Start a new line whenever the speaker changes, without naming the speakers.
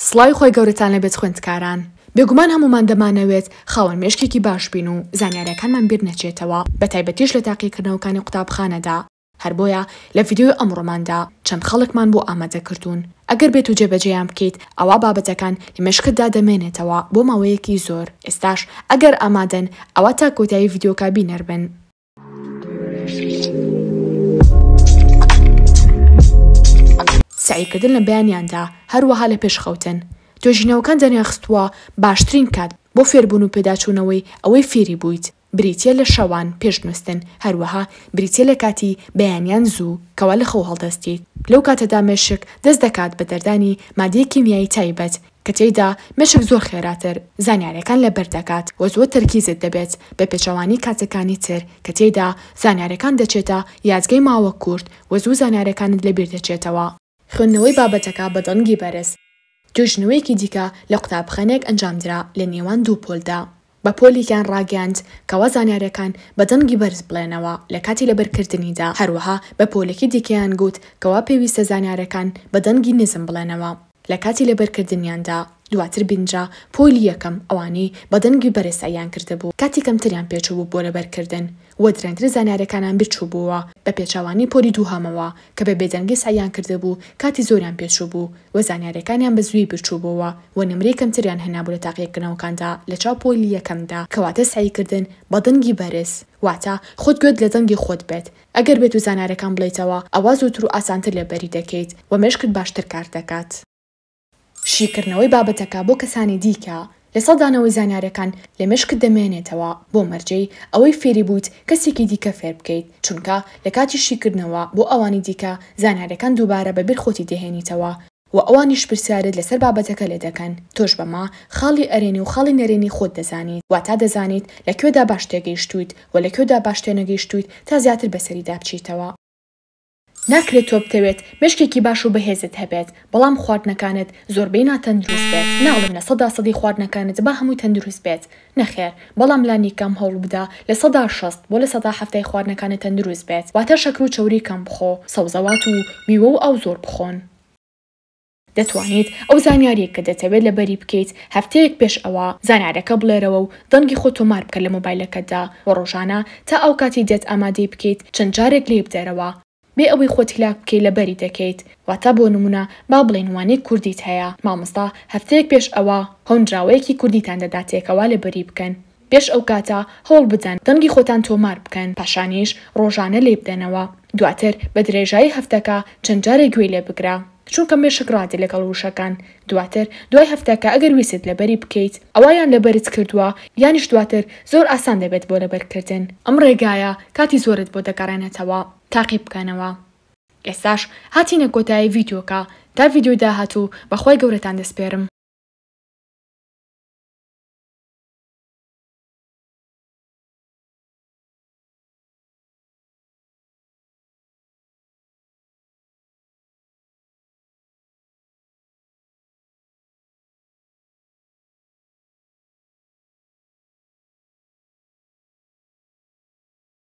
سڵاوی خۆی گەورەتان لەبێت خوێندکاران. بێگومان هەمومان دەمانەوێت خاوەن مێشکێکی باش بین و زانیاریەکانمان بیر نەچێتەوە بە تایبەتیش لە تاقیکردنەوەکانی قوتابخانەدا. هەر بۆیە لە ڤیدیۆی ئەمڕۆماندا چەند خەڵکمان بۆ ئامادەکردوون. ئەگەر بێت و جێبەجێیان بکەیت ئەوا بابەتەکان لە مێشکتدا دەمێنێتەوە بۆ ماوەیەکی زۆر. ئێستاش ئەگەر ئامادەن ئەوە تا کۆتایی ڤیدیۆکە بینەربن. سعیکردن لە بەیانیاندا هەروەها لە پێشخەوتن. توێژینەوەکان دەنیاخستووە باشترین کات بۆ فێربوون و پێداچوونەوەی ئەوەی فێری بوویت. بریتیە لە شەوان پێشنووسن، هەروەها بریتیە لە کاتی بەیانیان زوو کەوا لە خەو هەڵدەستیت. لەو کاتەدا مێشک دەست دەکات بە دەردانی مادەی کیمیایی تایبەت کە تێیدا مێشک زۆر خێراتر زانیاریەکان لەبەر دەکات و زۆر تەرکیزت دەبێت بە پێچەوانی کاتەکانی تر کە تێیدا زانیاریەکان دەچێتە یادگەی ماوە کورت و زوو زانیاریەکانت لەبیر دەچێتەوە. خوێندنەوەی بابەتەکە بە دەنگی بەرز. توێژنەوەیەکی دیکە لە قوتابخانەیەک ئەنجامدرا لە نێوان دوو پۆلدا. بە پۆلیان ڕاگەاند کەوا زانیاریەکان بە دەنگی بەرز بڵێنەوە لە کاتی لەبەرکردنیدا. هەروەها بە پۆلێکی دیکەیان گوت کەوا پێویستە زانیاریەکان بە دەنگی نزم بڵێنەوە لە کاتی لەبەرکردنیاندا. دواتر بینجا پۆلی یەکەم ئەوانەی بە دەنگی بەرز ئایان کردبوو کاتی کەمتریان پێچوو بوو بۆ لەبەرکردن وە درەنگتر زانیاریەکانان بچوو بووە بە پێچەوانی پۆلی دووهەمەوە کە بە بێدەنگی سایان کردبوو کاتی زۆریان پێچوو بوو و زانیاریەکانیان بە زووی بچوو بووە و نمرەی کەمتریان هەنابوو لە تاقیکردنەوەکاندا لە چاو پۆلی یەکەمدا کەواتە سعیکردن بە دەنگی بەرز واتە خۆت گوێت لە دەنگی خۆت بێت. ئەگەر بێت و زانیاریەکان بڵیتەوە ئەوا زووتر و ئاسانتر لێبەری دەکەیت و مێشکت باشتر کار دەکات. شیکردنەوەی بابەتەکە بۆ کەسانی دیکە لە سەدانەوەی زانیاریەکان لە مێشکت دەمێنێتەوە بۆ مەرجەی ئەوەی فێری بوویت کەسێکی دیکە فێر بکەیت، چونکە لە کاتی شیکردنەوە بۆ ئەوانی دیکە زانیاریەکان دووبارە بەبیر خۆتی دەهێنیتەوە و ئەوانیش پرسیارت لەسەر بابەتەکە لێ دەکەن. تۆش بەما خاڵی ئەرێنی و خاڵی نەرێنی خۆت دەزانیت واتە دەزانیت لەکوێدا باش تێگەیشتویت و لەکوێدا باش تێنەگەیشتویت تا زیاتر بەسەریدا بچیتەوە. ناکرێت تۆ بتەوێت مێشکێکی باش و بەهێزت هەبێت بەڵام خواردنەکانت زۆربەی ناتەندروست بێت. ناڵم لە 100% خواردنەکانت با هەمووی تەندروست بێت، نەخێر، بەڵام لانی کەم هەوڵ بدە لە 160 بۆ لە 170 خواردنەکانت تەندروست بێت. واتە شەکر و چەوری کەم بخۆ، سەوزەوات و میوە و ئەو زۆر بخۆن. دەتوانیت ئەو زانیاریە کە دەتەوێت لەبەری بکەیت هەفتەیەک پێش ئەوە زانیاریەکە بڵێرەوە و دەنگی خۆت تۆمار بکە لە مۆبایلەکەتدا و ڕۆژانە تا ئەو کاتی دێت ئامادەی بکەیت چەند جارێک لێ بدەرەوە بێ ئەوەی خۆت هیلاک بکەی لەبەری دەکەیت. واتە بۆ نمونە با بڵێن وانەی کوردیت هەیە، مامۆستا هەفتەیەک پێش ئەوە هەندراوەیەکی کوردیتان دەداتێکەوە لەبەری بکەن. پێش ئەو کاتە هەوڵ بدەن دەنگی خۆتان تۆمار بکەن، پاشانیش ڕۆژانە لێ بدەنەوە. دواتر بە درێژایی هەفتەکە چەند جارێک گوێی لێ بگرە، چونکە مێشک ڕاتێ لەگەڵ وشەکان. دواتر دوای هەفتەکە ئەگەر ویست لەبەری بکەیت ئەویان لەبەرت کردووە یانیش دواتر زۆر ئاسان دەبێت بۆ لەبەرکردن. ئەم ڕێگایە کاتی زۆرت بۆ دەگەڕێنێتەوە. تاقی بکەنەوە. ئێستاش هاتینە کۆتایی ڤیدیۆکە تا ڤیدیۆی داهاتوو بەخوای گەورەتان دەسپێرم.